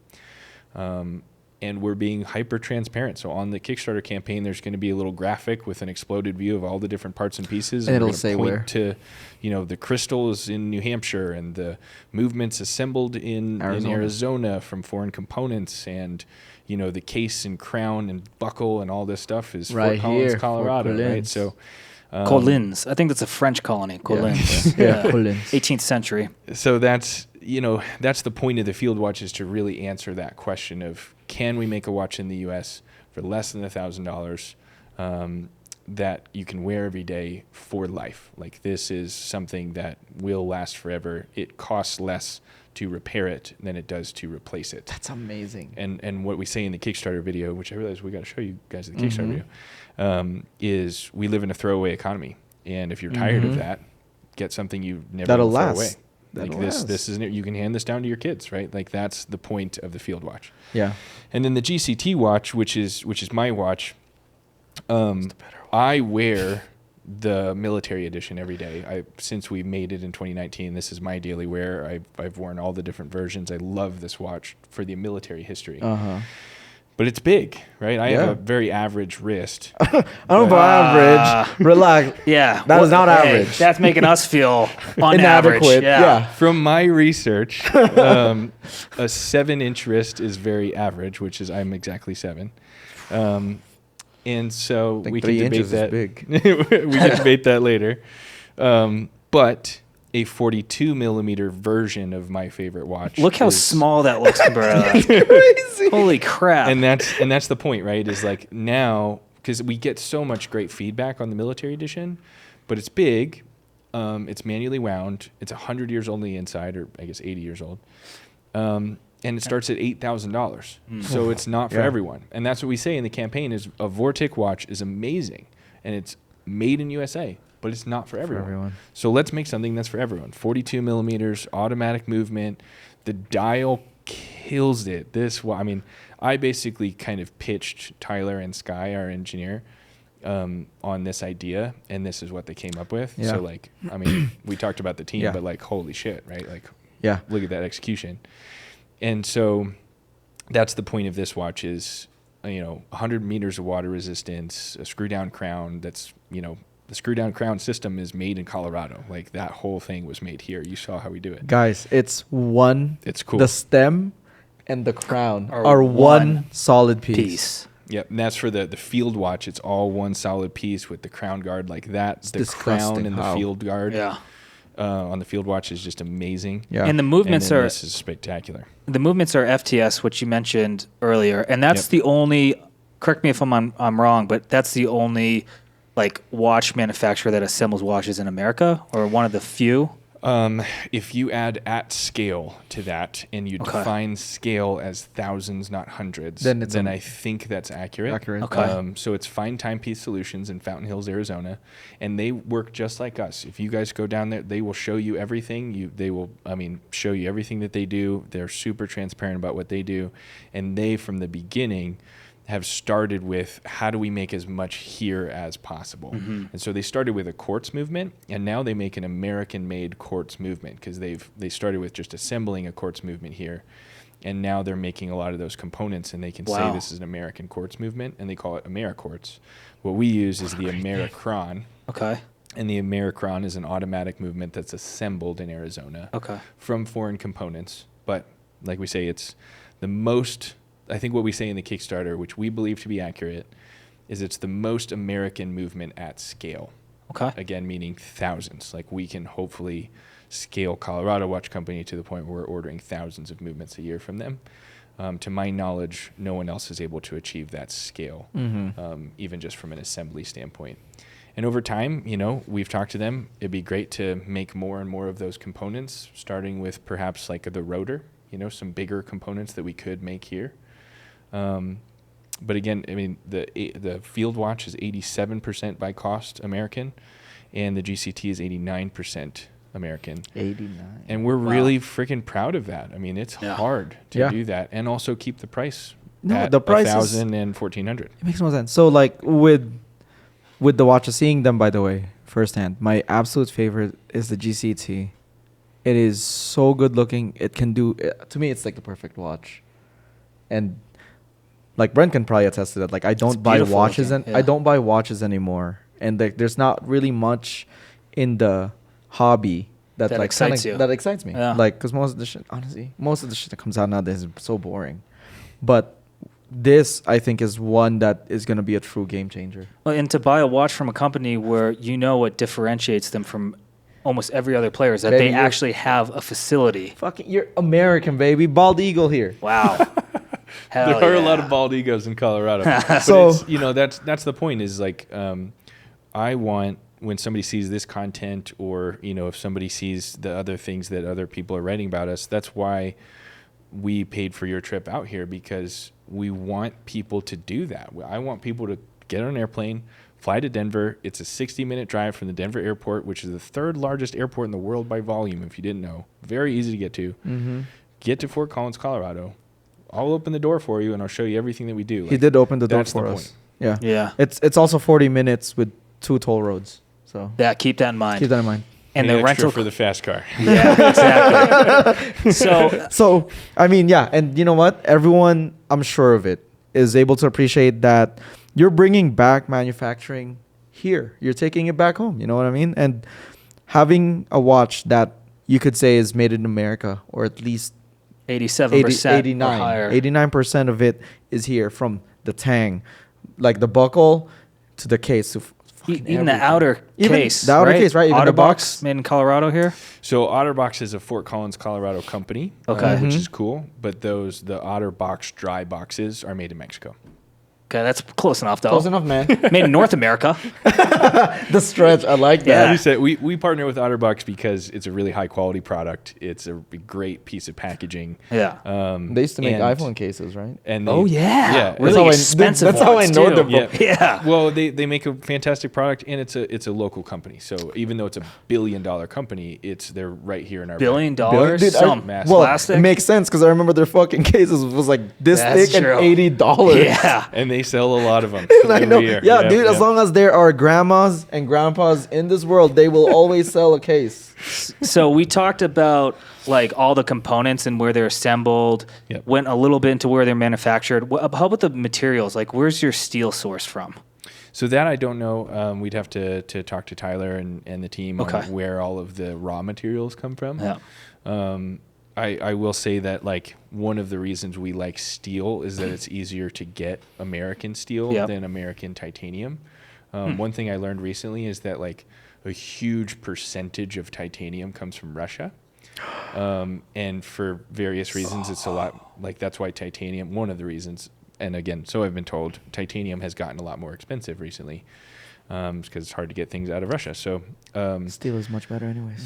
And we're being hyper transparent. So on the Kickstarter campaign, there's going to be a little graphic with an exploded view of all the different parts and pieces. And it'll we're gonna say point where. to, the crystal is in New Hampshire and the movement's assembled in Arizona from foreign components. And, the case and crown and buckle and all this stuff is Right Fort Collins, here, Colorado, Fort right? Collins. So Collins. I think that's a French colony. Collins. Yeah. Collins. 18th century. So that's the point of the field watch, is to really answer that question of, can we make a watch in the U.S. for less than $1,000 that you can wear every day for life? Like, this is something that will last forever. It costs less to repair it than it does to replace it. That's amazing. And what we say in the Kickstarter video, which I realize we got to show you guys the Kickstarter video, is we live in a throwaway economy. And if you're tired of that, get something you never That'll throw last. away. That'll Like last. this isn't it. You can hand this down to your kids, right? Like, that's the point of the field watch. Yeah. And then the GCT watch, which is my watch, I wear the military edition every day. Since we made it in 2019, this is my daily wear. I've worn all the different versions. I love this watch for the military history. But it's big, right? I have a very average wrist. I don't know about average. Relax. Yeah. That is not hey, average. That's making us feel unaverage. Inadequate. Yeah. From my research, a 7-inch wrist is very average, which is I'm exactly 7. And so I think we 3 can debate inches that. is big. We can debate that later. But a 42 millimeter version of my favorite watch. Look how small that looks, bro. Crazy. Holy crap. And that's the point, right? Is like, now, because we get so much great feedback on the military edition, but it's big. It's manually wound. It's 100 years old on the inside, or I guess 80 years old. And it starts at $8,000. So it's not for everyone. And that's what we say in the campaign, is a Vortic watch is amazing, and it's made in USA, but it's not for everyone. So let's make something that's for everyone. 42 millimeters, automatic movement. The dial kills it. I basically kind of pitched Tyler and Sky, our engineer, on this idea, and this is what they came up with. Yeah. So we talked about the team, but like, holy shit, right? Like, look at that execution. And so that's the point of this watch, is 100 meters of water resistance, a screw down crown. That's the screw down crown system is made in Colorado. Like, that whole thing was made here. You saw how we do it. Guys, it's cool. The stem and the crown are one solid piece. Yep, and that's for the field watch. It's all one solid piece with the crown guard like that. It's the disgusting crown and the field guard on the field watch is just amazing. Yeah. And the movements and then are this is spectacular. The movements are FTS, which you mentioned earlier, and that's the only. Correct me if I'm wrong, but that's the only watch manufacturer that assembles watches in America, or one of the few. If you add at scale to that, and you define scale as thousands, not hundreds, then I think that's accurate. Okay. So it's Fine Timepiece Solutions in Fountain Hills, Arizona, and they work just like us. If you guys go down there, they will show you everything. They will show you everything that they do. They're super transparent about what they do, and they, from the beginning, have started with, how do we make as much here as possible? And so they started with a quartz movement, and now they make an American-made quartz movement, because they started with just assembling a quartz movement here, and now they're making a lot of those components, and they can say this is an American quartz movement, and they call it AmeriQuartz. What we use is the Americron. Okay. And the Americron is an automatic movement that's assembled in Arizona from foreign components. But like we say, it's the most... I think what we say in the Kickstarter, which we believe to be accurate, is it's the most American movement at scale. Okay. Again, meaning thousands. Like, we can hopefully scale Colorado Watch Company to the point where we're ordering thousands of movements a year from them. To my knowledge, no one else is able to achieve that scale, even just from an assembly standpoint. And over time, we've talked to them. It'd be great to make more and more of those components, starting with perhaps like the rotor, some bigger components that we could make here. But again, the field watch is 87% by cost American, and the GCT is 89% American. 89. And we're really freaking proud of that. It's hard to do that, and also keep the price at the price $1,000 and $1,400. It makes no sense. So with the watches, seeing them, by the way, firsthand, my absolute favorite is the GCT. It is so good looking. It can do, to me, it's like the perfect watch. And like Brent can probably attest to that. Like, I don't buy watches I don't buy watches anymore. And there's not really much in the hobby that like excites you. That excites me. Yeah. Like, because most of the shit that comes out nowadays is so boring. But this, I think, is one that is going to be a true game changer. Well, and to buy a watch from a company where you know what differentiates them from almost every other player is that Baby, they you're- actually have a facility. Fucking, you're American, baby. Bald eagle here. Wow. Hell There are a lot yeah. of bald egos in Colorado. But So- it's, that's the point is like, I want when somebody sees this content or, if somebody sees the other things that other people are writing about us, that's why we paid for your trip out here, because we want people to do that. I want people to get on an airplane, fly to Denver. It's a 60-minute drive from the Denver airport, which is the third largest airport in the world by volume, if you didn't know. Very easy to get to. Mm-hmm. Get to Fort Collins, Colorado. I'll open the door for you, and I'll show you everything that we do. He did open the door that's the for us. point. Yeah. Yeah. It's also 40 minutes with 2 toll roads. So Keep that in mind. keep that in mind. And Pay the extra rental for the fast car. Yeah, exactly. So So, I mean, yeah. And you know what? Everyone, I'm sure of it, is able to appreciate that you're bringing back manufacturing here. You're taking it back home. You know what I mean? And having a watch that you could say is made in America, or at least 87% or higher. 89% of it is here, from the tang, like the buckle to the case. To fucking Even the everything. outer Even case. the outer case, right? Even the Otterbox box. made in Colorado here. So Otterbox is a Fort Collins, Colorado company, Okay. which Mhm. is cool. But the Otterbox dry boxes are made in Mexico. Okay, that's close enough, though. Close enough, man. Made in North America. The stretch, I like Yeah. that. We said we partner with Otterbox because it's a really high quality product. It's a great piece of packaging. Yeah. They used to make and- iPhone cases, right? And Oh, they- yeah. yeah. Really how I- expensive that's how I ones, know too. them. Yeah. Yeah. Well, they make a fantastic product, and it's a local company. So even though it's a $1 billion company, they're right here in our $1 billion? Dude, Some mass well, plastic? it makes sense because I remember their fucking cases was like this That's thick true. and $80. Yeah. And they sell a lot of them. I know. every year. Yeah, dude. As long as there are grandmas and grandpas in this world, they will always sell a case. So we talked about like all the components and where they're assembled. Yep. Went a little bit into where they're manufactured. How about the materials? Like, where's your steel source from? So that I don't know. We'd have to talk to Tyler and the team Okay. on where all of the raw materials come from. Yeah. I will say that like one of the reasons we like steel is that it's easier to get American steel Yep. than American titanium. One thing I learned recently is that like a huge percentage of titanium comes from Russia. And for various reasons, it's a lot like that's why titanium, one of the reasons, and again, so I've been told, titanium has gotten a lot more expensive recently because it's hard to get things out of Russia. So Steel is much better, anyways.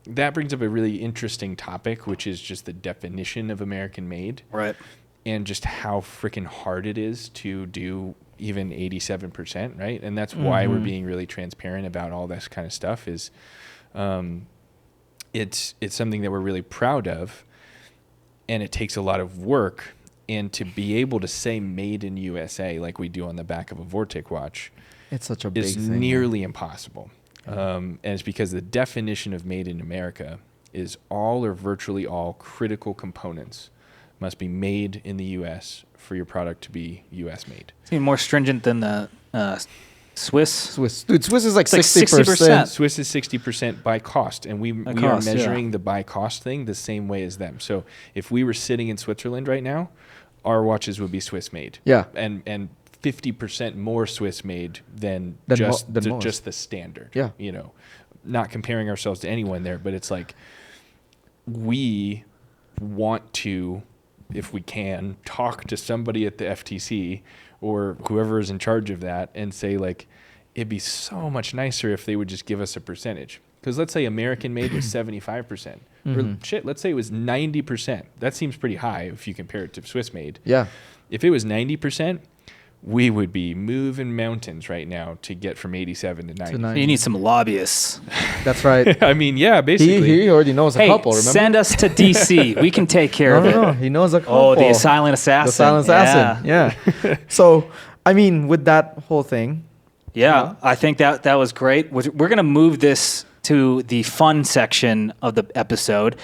that brings up a really interesting topic, which is just the definition of American made Right. and just how freaking hard it is to do even 87%, right? And that's why we're being really transparent about all this kind of stuff is it's something that we're really proud of, and it takes a lot of work. And to be able to say made in USA like we do on the back of a Vortic watch It's such a big is thing. nearly impossible. And it's because the definition of made in America is all or virtually all critical components must be made in the U.S. for your product to be U.S. made. It's even more stringent than the Swiss. Swiss. Dude, Swiss is like It's like 60%. Swiss is 60% by cost, and we By are cost, yeah. measuring the by cost thing the same way as them. So if we were sitting in Switzerland right now, our watches would be Swiss made. Yeah. And 50% more Swiss made than Than just most. just the standard. Yeah. You know, not comparing ourselves to anyone there, but it's like we want to, if we can, talk to somebody at the FTC or whoever is in charge of that and say like, it'd be so much nicer if they would just give us a percentage. Because let's say American made was 75%. Or shit, let's say it was 90%. That seems pretty high if you compare it to Swiss made. Yeah. If it was 90%, we would be moving mountains right now to get from 87 to 90. 90. You need some lobbyists. That's right. I mean, yeah, basically. he already knows a Hey, couple, remember? send us to DC. We can take care no, of it. no, he knows a couple. Oh, the silent assassin. The silent assassin. Yeah. So, I mean, with that whole thing, Yeah, I think that was great. We're going to move this to the fun section of the episode.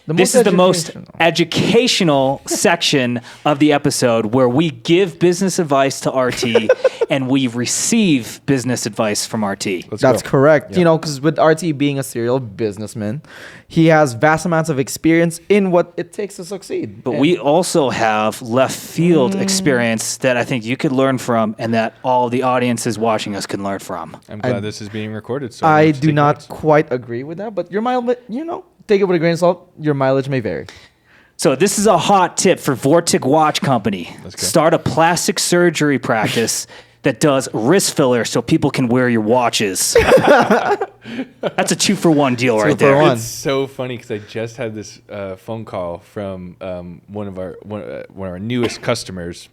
This is the most educational section of the episode where we give business advice to RT and we receive business advice from RT. That's correct. You know, because with RT being a serial businessman, he has vast amounts of experience in what it takes to succeed. But we also have left field experience that I think you could learn from and that all the audiences watching us can learn from. I'm glad this is being recorded. So I do not quite agree with that, but your mileage, you know, take it with a grain of salt. Your mileage may vary. So this is a hot tip for Vortic Watch Company. Let's go. Start a plastic surgery practice that does wrist filler so people can wear your watches. That's a 2-for-1 deal right there. 2-for-1. It's so funny because I just had this phone call from one of our newest customers,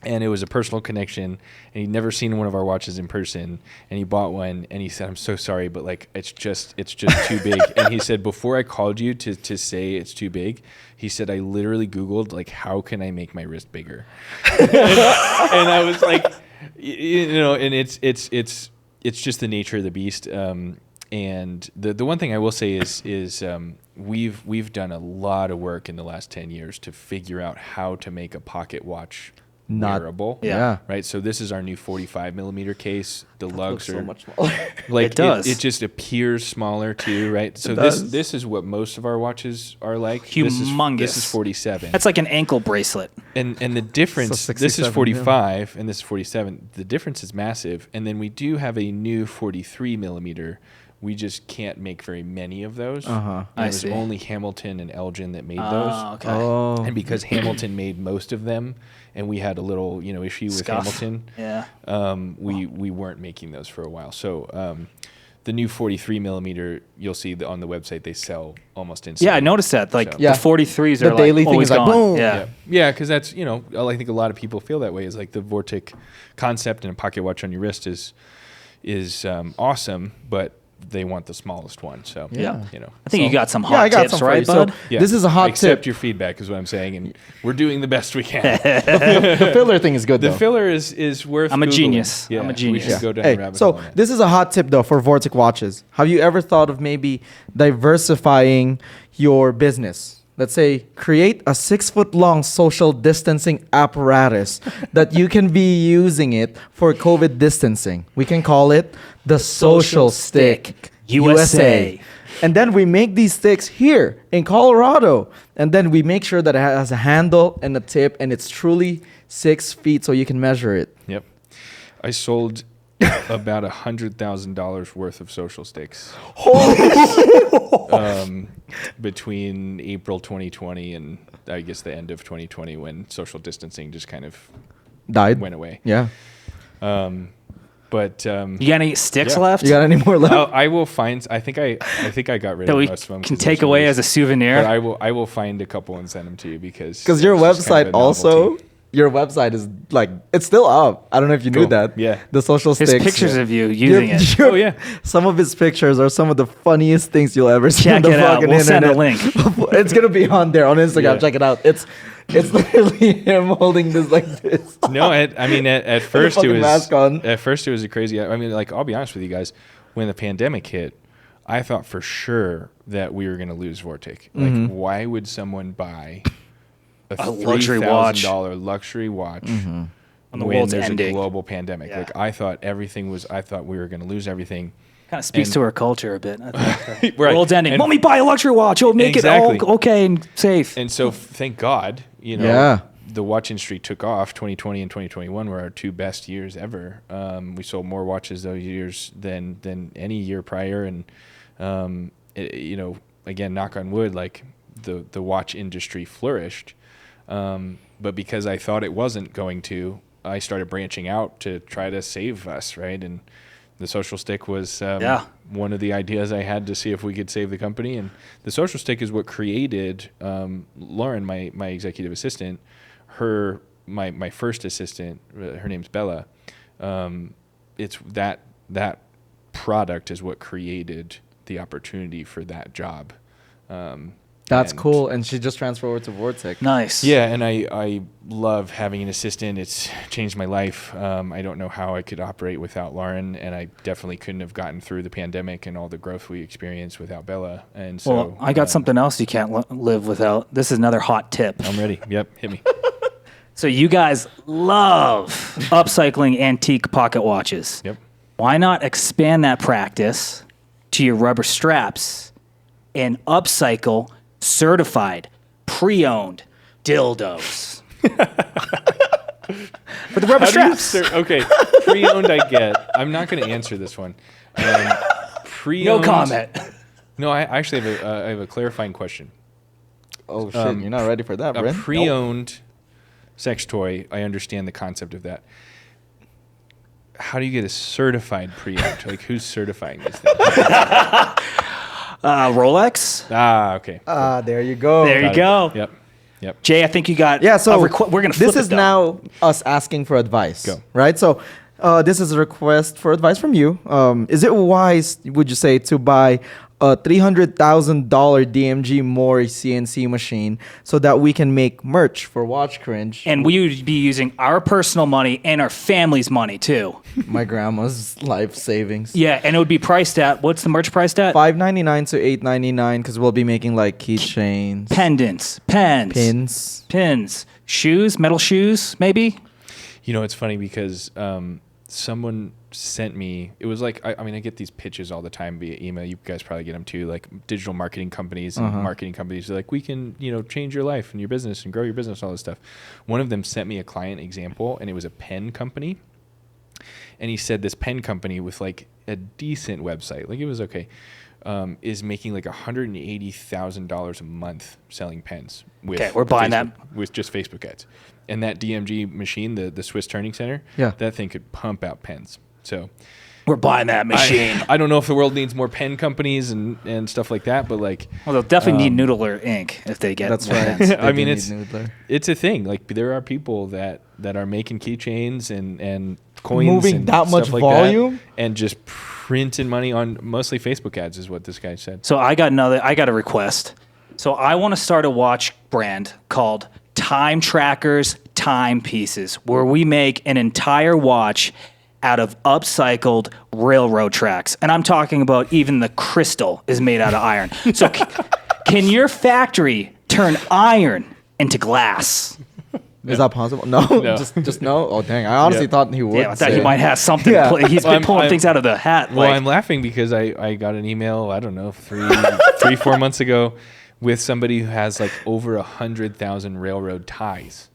and it was a personal connection, and he'd never seen one of our watches in person, and he bought one, and he said, "I'm so sorry, but like it's just too big." And he said, before I called you to say it's too big, he said, I literally Googled like, how can I make my wrist bigger? And I was like, you know, and it's just the nature of the beast. And the one thing I will say is we've done a lot of work in the last 10 years to figure out how to make a pocket watch wearable. Yeah. Right. So this is our new 45 millimeter case. The lugs are so much smaller. like It does. It just appears smaller too, right? So does. this is what most of our watches are like. Humongous. This is 47. That's like an ankle bracelet. And the difference, So this is 67, 45 and this is 47. The difference is massive. And then we do have a new 43 millimeter. We just can't make very many of those. Uh-huh. And I it was see. only Hamilton and Elgin that made those. Oh, okay. Oh. And because Hamilton made most of them, and we had a little, issue with Scuff. Hamilton, Yeah. we weren't making those for a while. So the new 43 millimeter, you'll see on the website they sell almost instantly. Yeah, I noticed that. Like So- Yeah. the 43s The are daily like thing always is like, gone. boom. Yeah. Yeah, because that's, I think a lot of people feel that way. Is like the Vortic concept and a pocket watch on your wrist is awesome, but they want the smallest one. So, Yeah. I think you got some Yeah, hot I got tips, some for right, you. So bud? yeah, this is a I hot accept tip. your feedback is what I'm saying, and we're doing the best we can. The filler thing is good The though. filler is worth I'm a Googling. genius. Yeah, I'm a We genius. should go down Hey, the rabbit so hole on that. this is a hot tip though for Vortic watches. Have you ever thought of maybe diversifying your business? Let's say create a 6-foot-long social distancing apparatus that you can be using it for COVID distancing. We can call it the Social Stick USA. And then we make these sticks here in Colorado. And then we make sure that it has a handle and a tip and it's truly 6 feet so you can measure it. Yep. I sold about $100,000 worth of social sticks between April 2020 and I guess the end of 2020 when social distancing just kind of Died. went away. Yeah. But You got any sticks Yeah. left You got any more left? I will find. I think I got rid that of we most of them. can take away as a souvenir? But I will find a couple and send them to you because Your it's just kind website of a also, novelty. your website is like, it's still up. I don't know if you knew Cool. that. Yeah. The social There's sticks. pictures of you using it. Oh, yeah. Some of his pictures are some of the funniest things you'll ever see Check on the it out. fucking We'll send a internet. link. It's gonna be on there on Instagram. Yeah. Check it out. It's literally him holding this like this. No, at first it fucking was mask on. At first it was a crazy. I mean, like I'll be honest with you guys, when the pandemic hit, I thought for sure that we were going to lose Vortic. Like, Mm-hmm. why would someone buy A luxury watch. $3,000 luxury watch When the when world's there's ending. a global pandemic? Yeah. Like I thought we were going to lose everything. Kind of speaks And- to our culture a bit. I think. Right. World's ending. And- Let me buy a luxury watch. It'll make Exactly. it all okay and safe. And so thank God, Yeah. the watch industry took off. 2020 and 2021 were our 2 best years ever. We sold more watches those years than any year prior. And, again, knock on wood, like the watch industry flourished. But because I thought it wasn't going to, I started branching out to try to save us, right? And the social stick was one of the ideas I had to see if we could save the company. And the social stick is what created Lauren, my executive assistant. My first assistant, her name's Bella. It's that product is what created the opportunity for that job. That's And- cool. And she just transferred over to Vortic. Nice. Yeah, and I love having an assistant. It's changed my life. I don't know how I could operate without Lauren, and I definitely couldn't have gotten through the pandemic and all the growth we experienced without Bella. And so Well, I got something else you can't live without. This is another hot tip. I'm ready. Yep, hit me. So you guys love upcycling antique pocket watches. Yep. Why not expand that practice to your rubber straps and upcycle certified, pre-owned dildos? For the rubber straps. Okay, pre-owned I get. I'm not going to answer this one. No Pre-owned. comment. No, I actually have a clarifying question. Oh, shit. You're not ready for that, A Brent? pre-owned sex toy, I understand the concept of that. How do you get a certified pre-owned? Like, who's certifying these things? Rolex. Ah, okay. There you go. There you Got it. go. Yep. Jay, I think you got. Yeah, so we're gonna. Flip this is it, though. now us asking for advice. Go. Right? So this is a request for advice from you. Is it wise, would you say, to buy a $300,000 DMG Mori CNC machine so that we can make merch for Watch Cringe? And we would be using our personal money and our family's money too. My grandma's life savings. Yeah, and it would be priced at, what's the merch priced at? $5.99 to $8.99 because we'll be making like keychains, Pendants, pens, pins. shoes, metal shoes, maybe. You know, it's funny because someone sent me, it was like, I mean, I get these pitches all the time via email. You guys probably get them too, like digital marketing companies and marketing companies. They're like, we can, change your life and your business and grow your business, all this stuff. One of them sent me a client example, and it was a pen company. And he said this pen company with like a decent website, like it was okay, is making like $180,000 a month selling pens. Okay, we're buying Facebook, with just Facebook ads. And that DMG machine, the Swiss Turning Center, Yeah. that thing could pump out pens. So We're buying that machine. I don't know if the world needs more pen companies and stuff like that, but like, Well, they'll definitely need Noodler ink if they get. That's more right. pens. I mean, They it's do need Noodler. it's a thing. Like there are people that are making keychains and coins, Moving and that much stuff like volume? and just printing money on mostly Facebook ads is what this guy said. So I got a request. So I want to start a watch brand called Time Trackers Timepieces, where we make an entire watch out of upcycled railroad tracks. And I'm talking about even the crystal is made out of iron. So can your factory turn iron into glass? Is that possible? No, just no. Oh dang! I honestly Yeah. thought he would. Yeah, I thought say. he might have something. Yeah. He's been I'm- pulling I'm- things out of the hat. Well, like, I'm laughing because I got an email, I don't know, 4 months ago with somebody who has like over 100,000 railroad ties.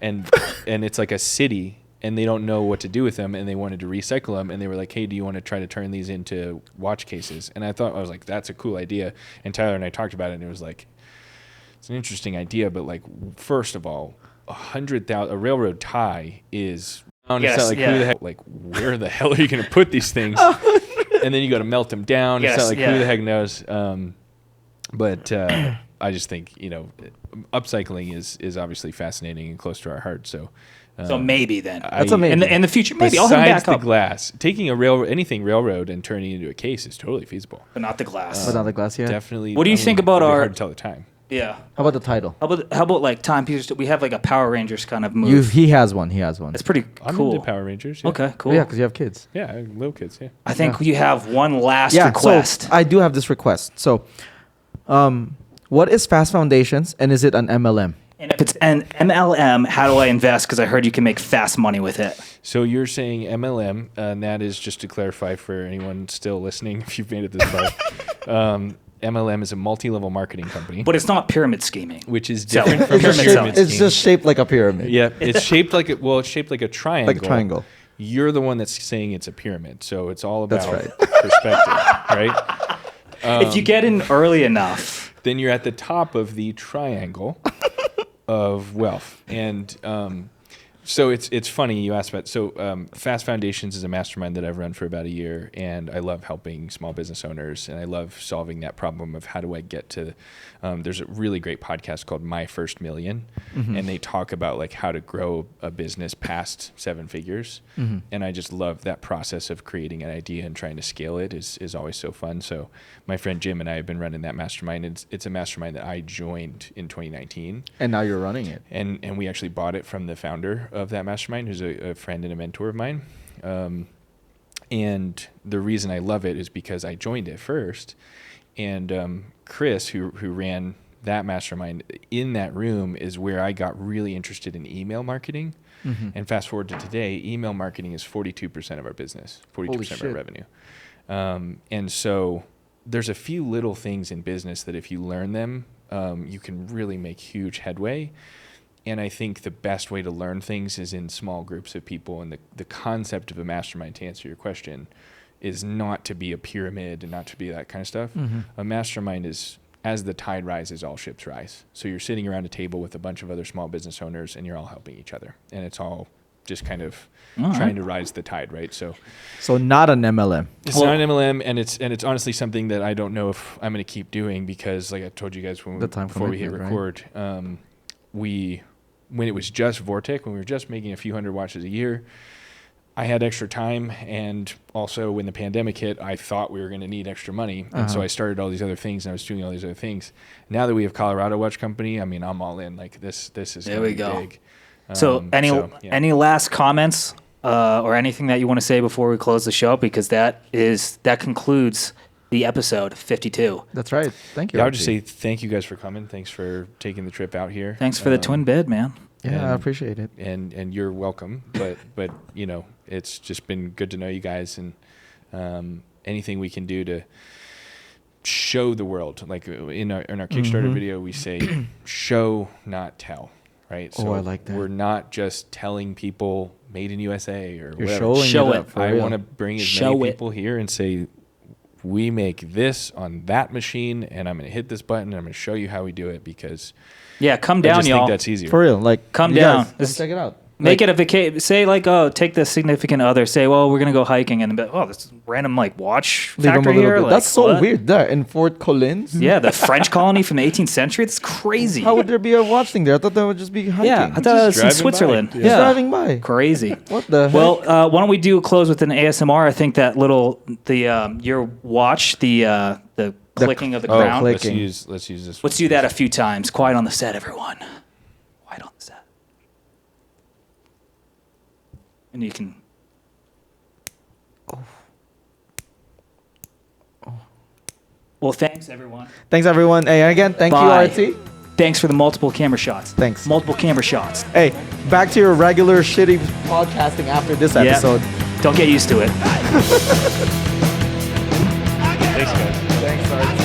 And it's like a city, and they don't know what to do with them, and they wanted to recycle them, and they were like, hey, do you want to try to turn these into watch cases? And I was like, that's a cool idea. And Tyler and I talked about it, and it was like, it's an interesting idea, but like, first of all, a railroad tie is, Yes, it's not like, yeah. who the heck, like, where the hell are you going to put these things? And then you got to melt them down. Yes, It's not like, yeah. who the heck knows? But I just think, upcycling is obviously fascinating and close to our heart. So maybe then. That's amazing. In the future, maybe I'll hit him besides back the up. glass, taking anything railroad and turning it into a case is totally feasible. But not the glass. But not the glass yet. Definitely. What do you think about it'd be our- hard to tell the time? Yeah. How about the title? How about like timepieces? We have like a Power Rangers kind of move. He has one. He has one. It's pretty I'm cool. into Power Rangers. Yeah. Okay, cool. Yeah, because you have kids. Yeah, little kids. Yeah. I think you have one last Yeah. request. So I do have this request. So, what is Fast Foundations, and is it an MLM? And if it's an MLM, how do I invest? Because I heard you can make fast money with it. So you're saying MLM, and that is, just to clarify for anyone still listening, if you've made it this far, MLM is a multi-level marketing company, But it's not pyramid scheming. which is So- different from It's just pyramid shaped- It's scheme. just shaped like a pyramid. Yeah, it's shaped like it's shaped like a triangle. Like a triangle. You're the one that's saying it's a pyramid, so it's all about That's right. perspective, right? If you get in early enough, Then you're at the top of the triangle of wealth, and So it's funny you asked about. So Fast Foundations is a mastermind that I've run for about a year, and I love helping small business owners, and I love solving that problem of how do I get to. There's a really great podcast called My First Million, and they talk about like how to grow a business past 7 figures, and I just love that process of creating an idea and trying to scale it is always so fun. So my friend Jim and I have been running that mastermind. It's a mastermind that I joined in 2019, And now you're running it. and we actually bought it from the founder of that mastermind, who's a friend and a mentor of mine. And the reason I love it is because I joined it first, and Chris, who ran that mastermind, in that room is where I got really interested in email marketing. And fast forward to today, email marketing is 42% of our business, 42% of our revenue. And so there's a few little things in business that if you learn them, you can really make huge headway. And I think the best way to learn things is in small groups of people. And the concept of a mastermind, to answer your question, is not to be a pyramid and not to be that kind of stuff. A mastermind is, as the tide rises, all ships rise. So you're sitting around a table with a bunch of other small business owners, and you're all helping each other. And it's all just kind of trying to rise the tide, right? So not an MLM. it's not an MLM, and it's honestly something that I don't know if I'm going to keep doing because, like I told you guys before we hit record, when it was just Vortic, when we were just making a few hundred watches a year, I had extra time, and also when the pandemic hit, I thought we were going to need extra money, and so I started all these other things, and I was doing all these other things. Now that we have Colorado Watch Company, I mean, I'm all in. Like this is There we go. big. So any last comments or anything that you want to say before we close the show? Because that concludes the episode 52. That's right. Thank you. Yeah, I would just say thank you guys for coming. Thanks for taking the trip out here. Thanks for the twin bed, man. Yeah, I appreciate it. And you're welcome. But you know, it's just been good to know you guys, and anything we can do to show the world. Like in our Kickstarter video, we say show, not tell. Right. So I like that. We're not just telling people made in USA or You're whatever. show it. I want to bring as many people here and say, we make this on that machine, and I'm going to hit this button, and I'm going to show you how we do it because come I down, just y'all. think that's easier. For real, like Come you down. guys, check it out. Make it a vacation. Say like, oh, take the significant other. Say, well, we're gonna go hiking, and be, oh, this random like watch Leave 'em a factory little here. bit. Like, That's so what? weird. There in Fort Collins. Yeah, the French colony from the 18th century. That's crazy. How would there be a watch thing there? I thought that would just be hiking. Yeah, I thought it was in driving by. Switzerland. Yeah. Just driving by. Crazy. What the heck? Well, why don't we do close with an ASMR? I think that your watch, the clicking of the crown. click. Let's use this. Let's do that a few times. Quiet on the set, everyone. Quiet on the set. And you can. Well, thanks, everyone. Thanks everyone. Hey, and again, thank Bye. you, RT. Thanks for the multiple camera shots. Thanks. Multiple camera shots. Hey, back to your regular shitty podcasting after this episode. Don't get used to it. Thanks, guys. Thanks, RT.